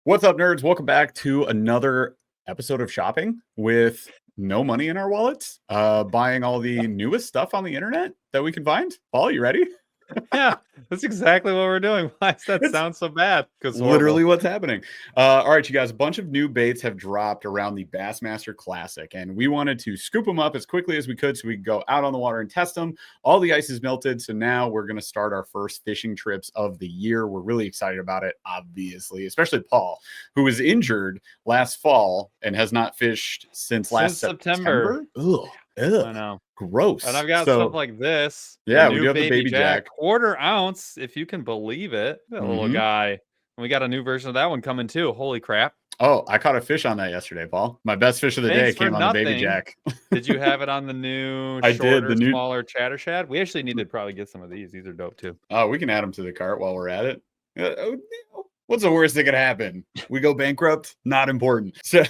What's up, nerds? Welcome back to another episode of shopping with no money in our wallets, buying all the newest stuff on the internet that we can find. Paul, you ready? Yeah, that's exactly what we're doing. Why does that It's sound so bad? Because literally horrible. what's happening. All right, you guys, a bunch of new baits have dropped around the Bassmaster Classic, and we wanted to scoop them up as quickly as we could so we could go out on the water and test them. All the ice is melted, so now we're going to start our first fishing trips of the year. We're really excited about it, obviously, especially Paul, who was injured last fall and has not fished since last Since September. September. Ugh, I know. And gross. I've got stuff So, like this, the yeah, we new do have the Baby Baby Jack, Jack. 1/4 ounce, if you can believe it. That little Mm-hmm. guy. And we got a new version of that one coming too. Holy crap. Oh, I caught a fish on that yesterday, Paul. My best fish of the day Thanks for came on the Baby nothing. Jack. Did you have it on the new, I did. shorter, The new. smaller chatter shad? We actually need to probably get some of these. These are dope too. Oh, we can add them to the cart while we're at it. What's the worst that could happen? We go bankrupt? Not important. So,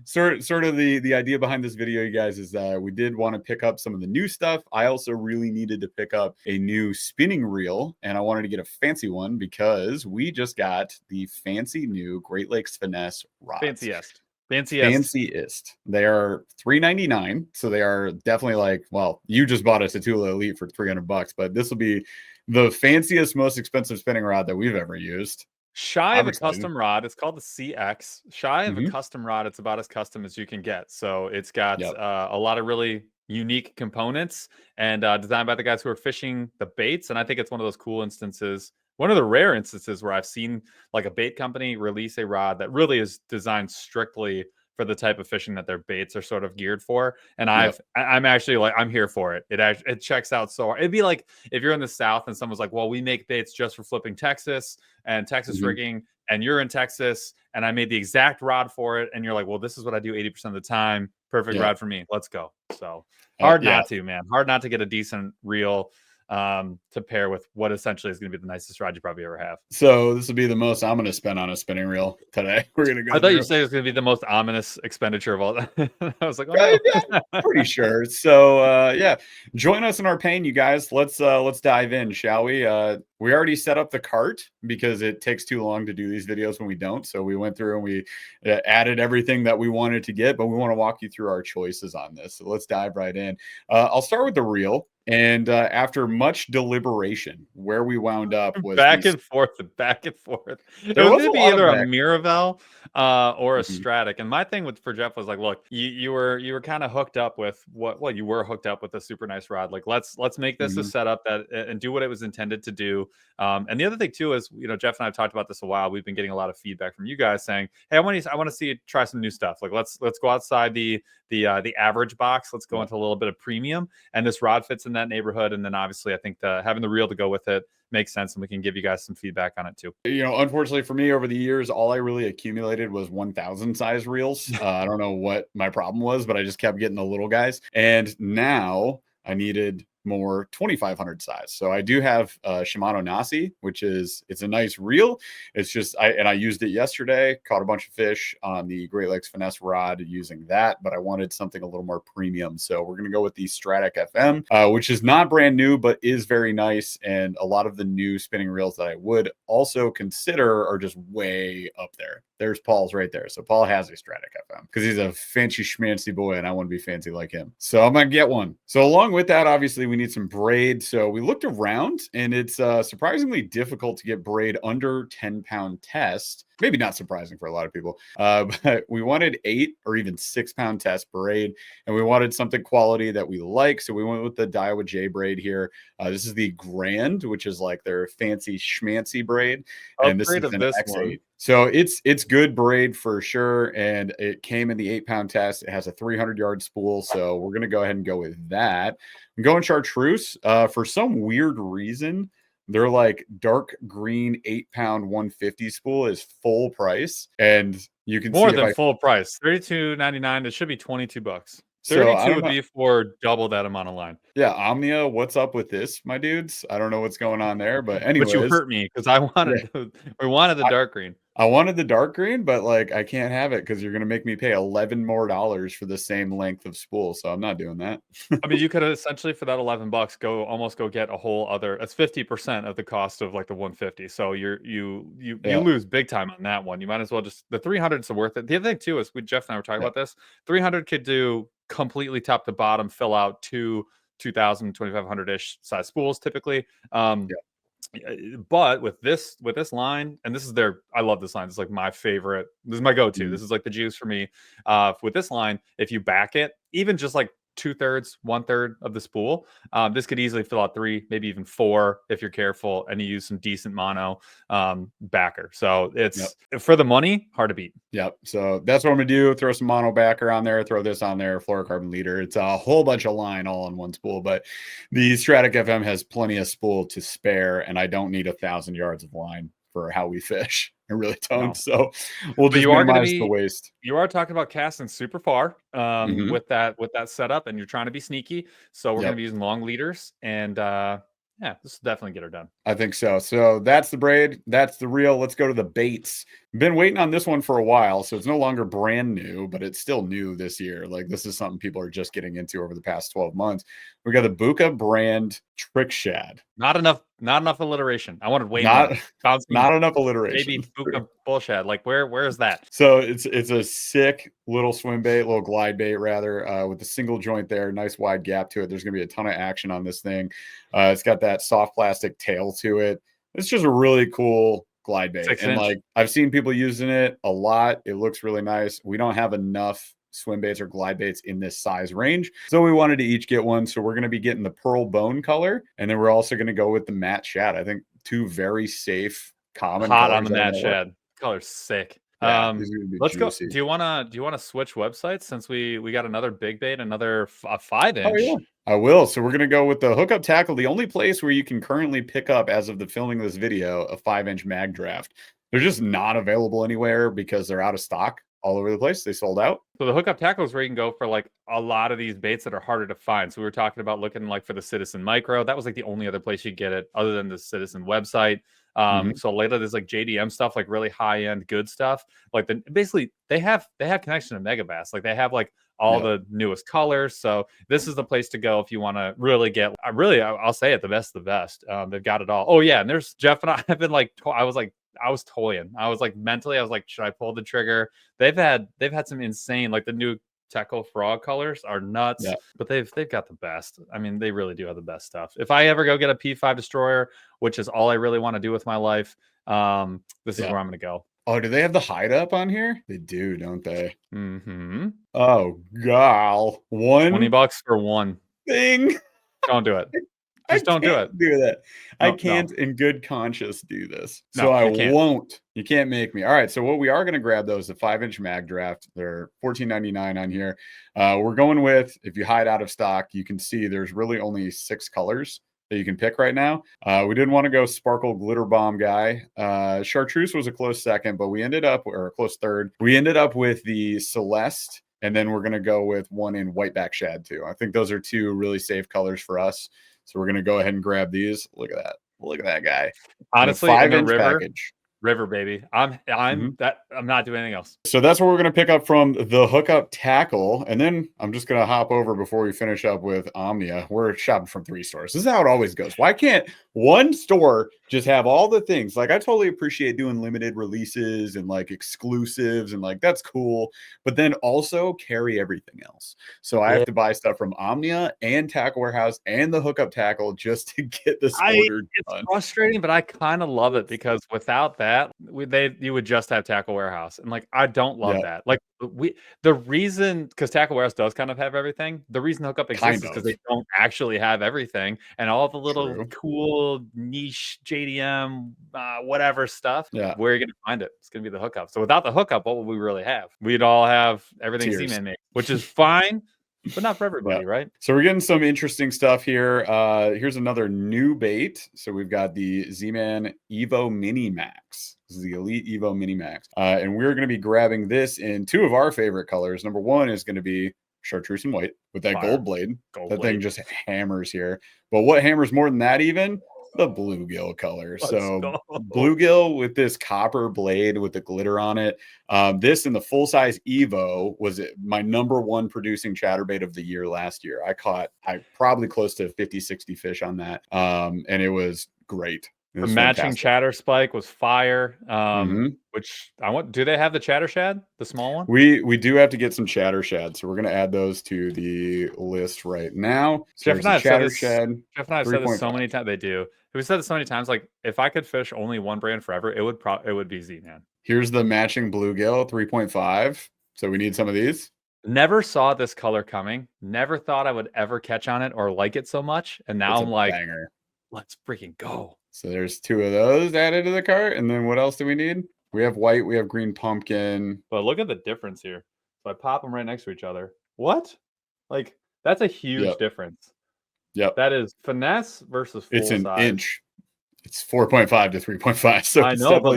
sort of the idea behind this video, you guys, is that we did want to pick up some of the new stuff. I also really needed to pick up a new spinning reel, and I wanted to get a fancy one because we just got the fancy new Great Lakes Finesse rods. Fanciest. They are $3.99, so they are definitely like, well, you just bought us a Tula Elite for $300, but this will be the fanciest, most expensive spinning rod that we've ever used. Shy I'm of a excited. custom rod, it's called the CX. Shy of a custom rod, it's about as custom as you can get. So it's got a lot of really unique components and designed by the guys who are fishing the baits. And I think it's one of those cool instances, one of the rare instances where I've seen like a bait company release a rod that really is designed strictly for the type of fishing that their baits are sort of geared for. And I'm actually like, I'm here for it. It checks out so hard. It'd be like if you're in the South and someone's like, well, we make baits just for flipping Texas and Texas rigging, and you're in Texas and I made the exact rod for it. And you're like, well, this is what I do 80% of the time. Perfect rod for me. Let's go. So hard not to, man. Hard not to get a decent reel to pair with what essentially is going to be the nicest rod you probably ever have. So this will be the most I'm going to spend on a spinning reel today. We're going to go. I thought you said it was going to be the most ominous expenditure of all. I was like, oh no. Yeah, pretty sure. So yeah, join us in our pain, you guys. Let's dive in, shall we? We already set up the cart because it takes too long to do these videos when we don't. So we went through and we added everything that we wanted to get, but we want to walk you through our choices on this. So let's dive right in. I'll start with the reel. And after much deliberation, where we wound up was back and forth. It was going to be either a Miraval or a Stratic. And my thing for Jeff was like, look, you were kind of hooked up with you were hooked up with a super nice rod. Like let's make this a setup that and do what it was intended to do. And the other thing too is, Jeff and I have talked about this a while. We've been getting a lot of feedback from you guys saying, hey, I want to see you try some new stuff. Like let's go outside the average box. Let's go into a little bit of premium, and this rod fits in that neighborhood. And then obviously I think having the reel to go with it makes sense, and we can give you guys some feedback on it too. Unfortunately for me, over the years, all I really accumulated was 1,000 size reels. I don't know what my problem was, but I just kept getting the little guys, and now I needed more 2,500 size. So I do have Shimano Nasi, it's a nice reel. It's just I used it yesterday, caught a bunch of fish on the Great Lakes Finesse rod using that, but I wanted something a little more premium. So we're going to go with the Stratic FM, which is not brand new, but is very nice. And a lot of the new spinning reels that I would also consider are just way up there. There's Paul's right there. So Paul has a Stratic FM because he's a fancy schmancy boy and I want to be fancy like him. So I'm going to get one. So along with that, obviously we need some braid. So we looked around and it's surprisingly difficult to get braid under 10-pound test. Maybe not surprising for a lot of people, but we wanted 8 or even 6-pound test braid, and we wanted something quality that we like. So we went with the Daiwa J braid here. This is the Grand, which is like their fancy schmancy braid. And this is an X8. So it's good braid for sure. And it came in the 8-pound test. It has a 300-yard spool. So we're going to go ahead and go with that. I'm going chartreuse. For some weird reason, they're like dark green 8-pound 150 spool is full price, and you can more see than full price, $32.99. It should be $22. So 32 would be for double that amount of line. Yeah, Omnia, what's up with this, my dudes? I don't know what's going on there, but anyways, but you hurt me because we wanted the dark green. I wanted the dark green, but like I can't have it because you're gonna make me pay $11 more for the same length of spool. So I'm not doing that. I mean, you could essentially for that $11 go get a whole other. That's 50% of the cost of like the 150. So you Yeah. lose big time on that one. You might as well just the 300's worth it. The other thing too is Jeff and I were talking Yeah. about this. 300 could do completely top to bottom, fill out 2,000, 2,500 ish size spools typically. But with this line, and this is I love this line. It's like my favorite. This is my go-to. This is like the juice for me. With this line, if you back it, even just like 2/3, 1/3 of the spool, this could easily fill out 3, maybe even 4 if you're careful and you use some decent mono backer. So it's for the money, hard to beat. Yep. So that's what I'm gonna do. Throw some mono backer on there, throw this on there, fluorocarbon leader. It's a whole bunch of line all in one spool, but the Stratic FM has plenty of spool to spare, and I don't need 1,000 yards of line for how we fish. I really don't. No. So we'll just minimize the waste. You are talking about casting super far with that setup, and you're trying to be sneaky. So we're gonna be using long leaders, and yeah, this will definitely get her done. I think so. So that's the braid. That's the reel. Let's go to the baits. Been waiting on this one for a while, so it's no longer brand new, but it's still new this year. Like this is something people are just getting into over the past 12 months. We got the Buka brand trick shad. Not enough alliteration. I wanted way more. Not enough alliteration. Maybe Buka bullshit. Like where is that? So it's a sick little swim bait, little glide bait rather, with a single joint there, nice wide gap to it. There's gonna be a ton of action on this thing. It's got that soft plastic tail to it. It's just a really cool glide bait. And like I've seen people using it a lot. It looks really nice. We don't have enough swim baits or glide baits in this size range, so we wanted to each get one. So we're going to be getting the pearl bone color, and then we're also going to go with the matte shad. I think 2 very safe, common hot on the matte shad. Color's sick. Yeah, let's juicy. Go. Do you want to switch websites since we got another big bait, another 5-inch? Oh, yeah. I will. So we're going to go with the hookup tackle, the only place where you can currently pick up, as of the filming of this video, a 5-inch mag draft. They're just not available anywhere because they're out of stock all over the place. They sold out. So the hookup tackle is where you can go for like a lot of these baits that are harder to find. So we were talking about looking like for the Citizen Micro. That was like the only other place you get it other than the Citizen website. So later there's like JDM stuff, like really high end good stuff. Like basically they have connection to Megabass. Like they have like all the newest colors. So this is the place to go if you want to really get. I'll say it, the best of the best. They've got it all. Oh yeah, and there's Jeff and I have been like I was toying. I was like mentally, I was like, should I pull the trigger? They've had some insane, like the new Teco frog colors are nuts, but they've got the best. I mean, they really do have the best stuff. If I ever go get a P5 destroyer, which is all I really want to do with my life, this is where I'm gonna go. Oh, do they have the hide up on here? They do, don't they? Mm-hmm. Oh, gal. $20 for one thing. Don't do it. Just don't do it. Do that. No, I can't in good conscience do this. So I won't. You can't make me. All right. So what we are going to grab, though, is the 5-inch mag draft. They're $14.99 on here. We're going with, if you hide out of stock, you can see there's really only 6 colors that you can pick right now. We didn't want to go sparkle glitter bomb guy. Chartreuse was a close second, but we ended up, or a close third. We ended up with the Celeste, and then we're going to go with one in whiteback shad too. I think those are 2 really safe colors for us. So we're going to go ahead and grab these. Look at that. Look at that guy. Honestly, 5-inch package. River, baby. I'm not doing anything else. So that's what we're going to pick up from the hookup tackle. And then I'm just going to hop over before we finish up with Omnia. We're shopping from 3 stores. This is how it always goes. Why can't one store just have all the things? Like, I totally appreciate doing limited releases and like exclusives and like, that's cool. But then also carry everything else. So I have to buy stuff from Omnia and Tackle Warehouse and the hookup tackle just to get this order done. It's frustrating, but I kind of love it because without that, you would just have Tackle Warehouse, and like I don't love that. Like the reason, because Tackle Warehouse does kind of have everything. The reason hookup exists is because they don't actually have everything, and all the little cool niche JDM whatever stuff. Yeah, where are you gonna find it? It's gonna be the hookup. So without the hookup, what would we really have? We'd all have everything Z-Man makes, which is fine. But not for everybody, right? So we're getting some interesting stuff here. Here's another new bait. So we've got the Z-Man Evo Mini Max. This is the Elite Evo Mini Max. And we're going to be grabbing this in 2 of our favorite colors. Number 1 is going to be chartreuse and white with that gold blade. Thing just hammers here. But what hammers more than that even the bluegill color. Let's So go. bluegill with this copper blade with the glitter on it. This in the full size Evo was my #1 producing chatterbait of the year last year. I caught probably close to 50, 60 fish on that. And it was great. It The was matching fantastic. chatter spike was fire. Which do they have the chatter shad, the small one? We do have to get some chatter shad, so we're gonna add those to the list right now. So Jeff and I have said this. Jeff and I have said this so many times. They do. We've said this so many times. Like, if I could fish only one brand forever, it would be Z-Man. Here's the matching bluegill 3.5. So we need some of these. Never saw this color coming. Never thought I would ever catch on it or like it so much. And now I'm like, banger. Let's freaking go. So there's 2 of those added to the cart. And then what else do we need? We have white, we have green pumpkin. But look at the difference here. So I pop them right next to each other. What? Like, that's a huge difference. Yep. That is finesse versus full size. It's an inch. It's 4.5 to 3.5. So I know, but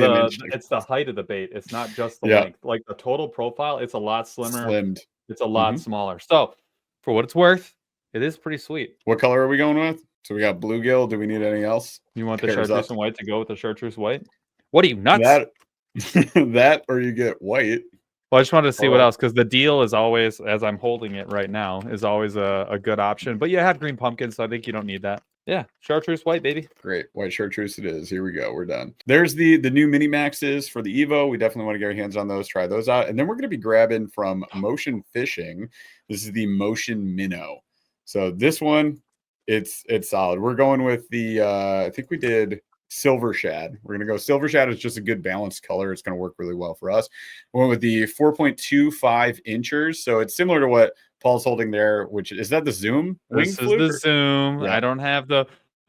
it's the height of the bait. It's not just the length. Like, the total profile, it's a lot slimmer. Slimmed. It's a lot smaller. So for what it's worth, it is pretty sweet. What color are we going with? So we got bluegill. Do we need anything else? You want the chartreuse and white to go with the chartreuse white? What are you, nuts? That or you get white. Well, I just wanted to see what else, because the deal is always, as I'm holding it right now, is always a good option. But you have green pumpkin, so I think you don't need that. Yeah, chartreuse white, baby. Great. White chartreuse it is. Here we go. We're done. There's the new mini maxes for the Evo. We definitely want to get our hands on those, try those out. And then we're going to be grabbing from Motion Fishing. This is the Motion Minnow. So this one, it's solid. We're going with the, I think we did silver shad. We're going to go silver shad. Is just a good balanced color. It's going to work really well for us. We went with the 4.25 inchers. So it's similar to what Paul's holding there, which is that the Zoom? This is the Zoom. Yeah. I don't have the,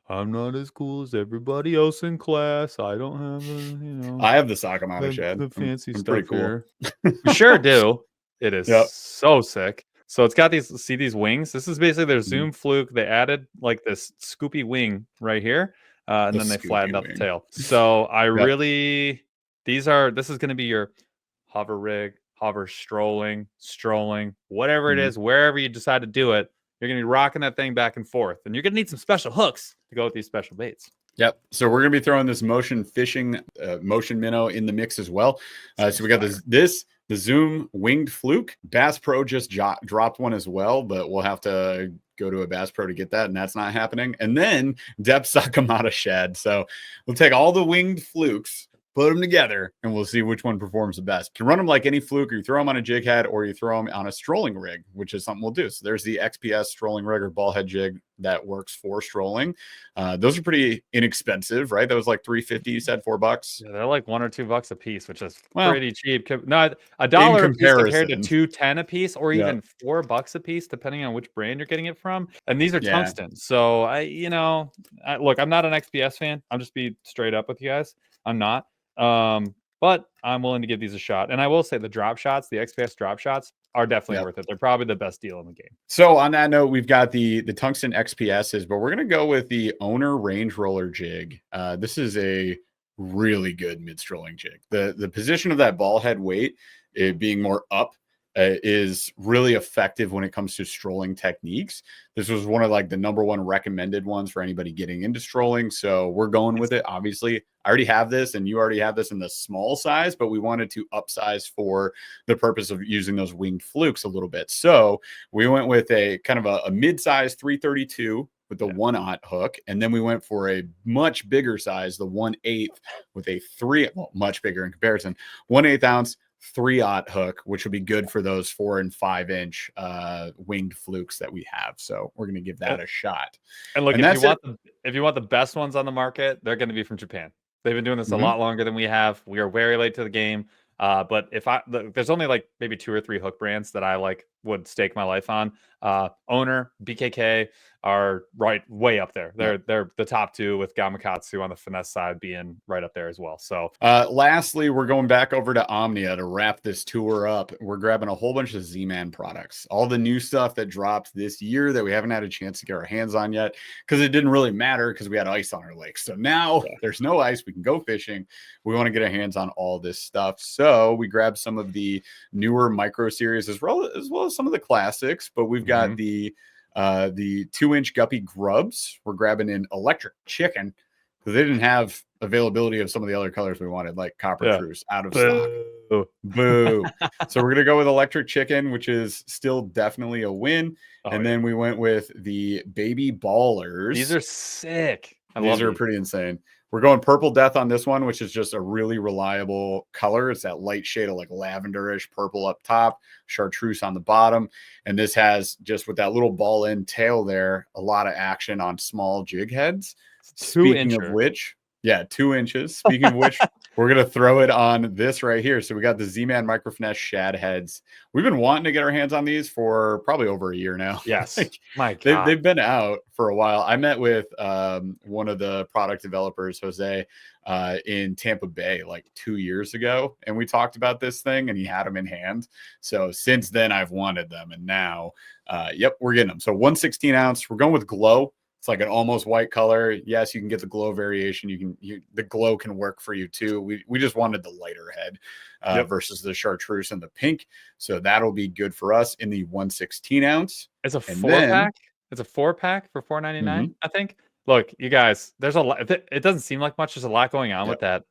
I'm not as cool as everybody else in class. I don't have the, I have the Sakamata shad. The fancy I'm stuff pretty cool. Here. We sure do. It is so sick. So it's got these wings. This is basically their Zoom fluke. They added like this scoopy wing right here. And then they flattened out the tail. So I really, this is going to be your hover rig, hover strolling, whatever it is, wherever you decide to do it, you're going to be rocking that thing back and forth. And you're going to need some special hooks to go with these special baits. Yep. So we're going to be throwing this Motion Fishing, Motion Minnow in the mix as well. So we got the Zoom winged fluke. Bass Pro just dropped one as well, but we'll have to go to a Bass Pro to get that, and that's not happening. And then Depth Sakamata shad. So we'll take all the winged flukes, put them together, and we'll see which one performs the best. You can run them like any fluke, or you throw them on a jig head, or you throw them on a strolling rig, which is something we'll do. So there's the XPS strolling rig or ball head jig that works for strolling. Those are pretty inexpensive, right? That was like $3.50. You said $4. Yeah, they're like $1 or $2 a piece, which is pretty cheap. No, $1 a piece compared to $2.10 a piece, or even $4 a piece, depending on which brand you're getting it from. And these are tungsten. So look, I'm not an XPS fan. I'm just be straight up with you guys. I'm not. But I'm willing to give these a shot. And I will say the drop shots, the XPS drop shots, are definitely worth it. They're probably the best deal in the game. So on that note, we've got the tungsten XPSs, but we're going to go with the Owner Range Roller jig. This is a really good mid-strolling jig. The position of that ball head weight, it being more up, is really effective when it comes to strolling techniques. This was one of like the #1 recommended ones for anybody getting into strolling. So we're going with it. Obviously, I already have this and you already have this in the small size, but we wanted to upsize for the purpose of using those winged flukes a little bit. So we went with a kind of a mid-size 332 with the 1/0 hook. And then we went for a much bigger size, the 1/8 with a much bigger in comparison, 1/8 ounce 3/0 hook, which would be good for those 4 and 5 inch winged flukes that we have. So we're going to give that a shot. And look, if you want the best ones on the market, they're going to be from Japan. They've been doing this a lot longer than we have. We are very late to the game. But there's only like maybe 2 or 3 hook brands that I would stake my life on. Owner, BKK are way up there. They're the top 2, with Gamakatsu on the finesse side being right up there as well. So lastly, we're going back over to Omnia to wrap this tour up. We're grabbing a whole bunch of Z-Man products, all the new stuff that dropped this year that we haven't had a chance to get our hands on yet, because it didn't really matter because we had ice on our lakes. So now there's no ice. We can go fishing. We want to get our hands on all this stuff. So we grabbed some of the newer micro series as well as some of the classics, but we've got the 2-inch guppy grubs. We're grabbing an electric chicken. because they didn't have availability of some of the other colors we wanted, like Copper Truce, out of stock. Boo. So we're gonna go with Electric Chicken, which is still definitely a win. And then we went with the Baby Ballers. These are sick. These are pretty insane. We're going Purple Death on this one, which is just a really reliable color. It's that light shade of like lavenderish purple up top, chartreuse on the bottom. And this has, just with that little ball end tail there, a lot of action on small jig heads. Speaking of which, yeah, 2 inches. Speaking of which, we're going to throw it on this right here. So we got the Z-Man Micro Finesse shad heads. We've been wanting to get our hands on these for probably over a year now. Yes. Like, my God. They've been out for a while. I met with one of the product developers, Jose, in Tampa Bay like 2 years ago. And we talked about this thing and he had them in hand. So since then I've wanted them. And now, yep, we're getting them. So 1/16 ounce. We're going with glow. It's like an almost white color. Yes, you can get the glow variation. The glow can work for you too. We just wanted the lighter head versus the chartreuse and the pink. So that'll be good for us in the 1/16 ounce. It's a 4-pack. It's a 4-pack for $4.99. I think. Look, you guys, there's a lot. It doesn't seem like much. There's a lot going on with that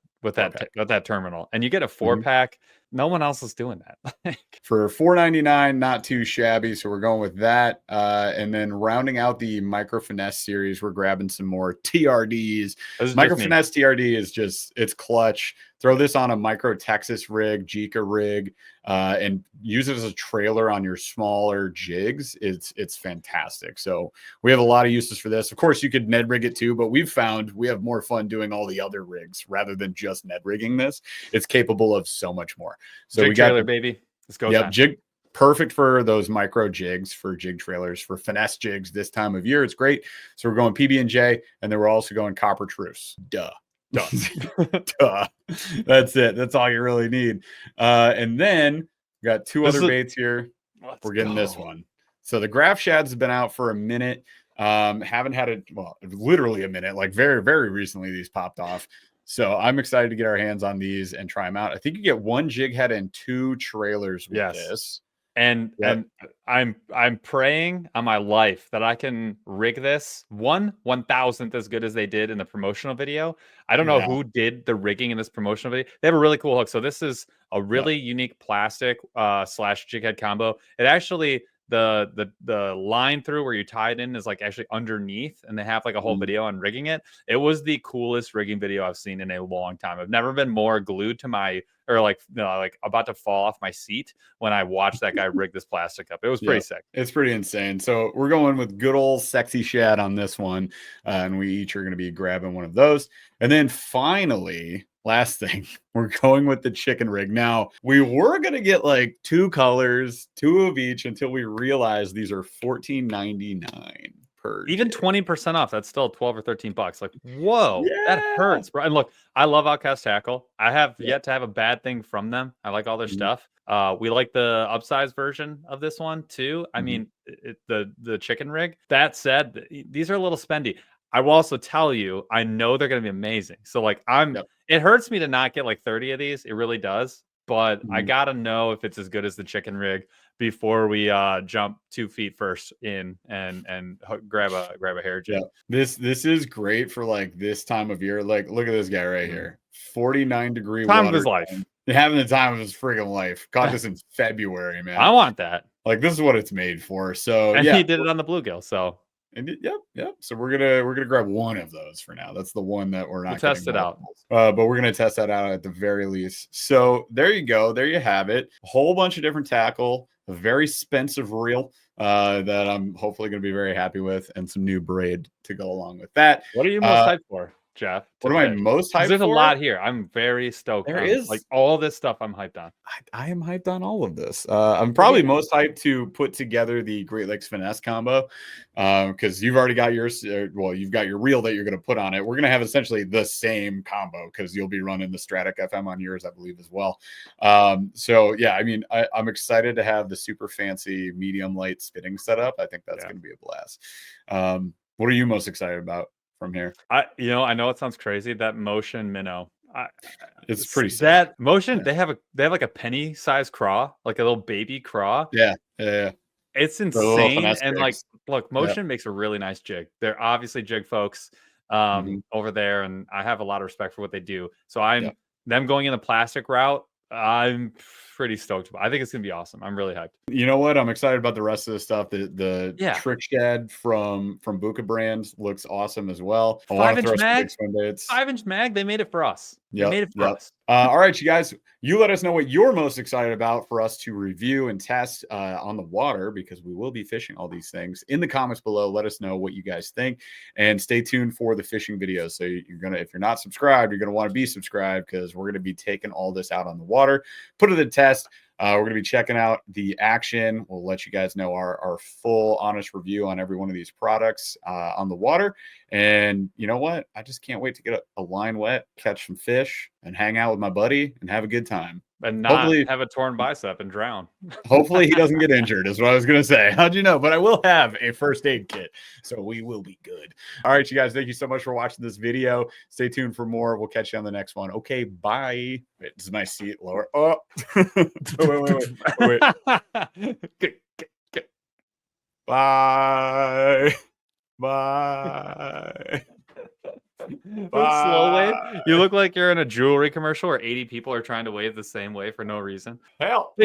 terminal, and you get a 4-pack. No one else is doing that. For $4.99, not too shabby. So we're going with that. And then rounding out the Micro Finesse series, we're grabbing some more TRDs. Micro Finesse TRD is just, it's clutch. Throw this on a Micro Texas rig, Jika rig, and use it as a trailer on your smaller jigs. It's fantastic. So we have a lot of uses for this. Of course, you could Ned rig it too, but we've found we have more fun doing all the other rigs rather than just Ned rigging this. It's capable of so much more. So jig we got trailer, baby. Let's go. Yep, jig perfect for those micro jigs, for jig trailers, for finesse jigs this time of year. It's great. So we're going PB&J, and then we're also going Copper Truce. Duh. That's it. That's all you really need. And then we got 2 other baits here. We're getting this one. So the Graph Shads have been out for a minute. Haven't had it, well, literally a minute, like very, very recently these popped off. So I'm excited to get our hands on these and try them out. I think you get 1 jig head and 2 trailers with this. And I'm praying on my life that I can rig this 1/1000th as good as they did in the promotional video. I don't know who did the rigging in this promotional video. They have a really cool hook. So this is a really unique plastic slash jig head combo. It actually, the line through where you tie it in is like actually underneath, and they have like a whole video on rigging it. It was the coolest rigging video I've seen in a long time. I've never been more glued to my, or like about to fall off my seat when I watched that guy rig this plastic up. It was pretty sick. It's pretty insane. So we're going with good old sexy shad on this one, and we each are going to be grabbing one of those. And then finally, last thing, we're going with the chicken rig. Now, we were going to get like 2 colors, 2 of each, until we realized these are $14.99 per. Even 20% off. That's still 12 or 13 bucks. Like, whoa, that hurts, bro. And look, I love Outcast Tackle. I have yet to have a bad thing from them. I like all their stuff. We like the upsize version of this one too. I mean, the chicken rig. That said, these are a little spendy. I will also tell you, I know they're going to be amazing. So like it hurts me to not get like 30 of these. It really does. But I got to know if it's as good as the chicken rig before we jump 2 feet first in and grab a hair jig. This is great for like this time of year. Like, look at this guy right here. 49-degree time water of his life. Having the time of his friggin' life. Caught this in February, man. I want that. Like, this is what it's made for. So and he did it on the bluegill. So yep. So we're gonna grab one of those for now. That's the one that we're not. We'll test it out. But we're gonna test that out at the very least. So there you go. There you have it. A whole bunch of different tackle. A very expensive reel that I'm hopefully gonna be very happy with, and some new braid to go along with that. What are you most hyped for, Jeff? What am I most hyped for? There's a lot here. I'm very stoked. There is like all this stuff I'm hyped on. I am hyped on all of this. I'm probably most hyped to put together the Great Lakes Finesse combo because you've already got yours. Well, you've got your reel that you're going to put on it. We're going to have essentially the same combo because you'll be running the Stratic FM on yours, I believe, as well. So yeah, I mean, I'm excited to have the super fancy medium light spinning setup. I think that's going to be a blast. What are you most excited about from here? I know it sounds crazy, that Motion minnow. It's pretty sick. That Motion, they have like a penny size craw, like a little baby craw. Yeah. It's insane. And like, look, Motion makes a really nice jig. They're obviously jig folks. over there, and I have a lot of respect for what they do. So I'm Yep. them going in the plastic route. I'm pretty stoked about. I think it's gonna be awesome. I'm really hyped. You know what? I'm excited about the rest of the stuff. The Yeah. trick shed from Buka Brands looks awesome as well. I want to 5-inch throw some mag? big swim baits. 5-inch mag. They made it for us. They Yep, made it for yep. us. All right, you guys, you let us know what you're most excited about for us to review and test on the water, because we will be fishing all these things in the comments below. Let us know what you guys think, and stay tuned for the fishing videos. So you're gonna, if you're not subscribed, you're gonna want to be subscribed, because we're gonna be taking all this out on the water, put it to the test. We're going to be checking out the action. We'll let you guys know our full honest review on every one of these products on the water. And you know what? I just can't wait to get a line wet, catch some fish, and hang out with my buddy and have a good time. And not have a torn bicep and drown. Hopefully he doesn't get injured, is what I was going to say. How'd you know? But I will have a first aid kit, so we will be good. All right, you guys, thank you so much for watching this video. Stay tuned for more. We'll catch you on the next one. Okay, bye. Wait, is my seat lower? Oh, wait. Bye. Bye. Slow wave. You look like you're in a jewelry commercial where 80 people are trying to wave the same way for no reason. Help.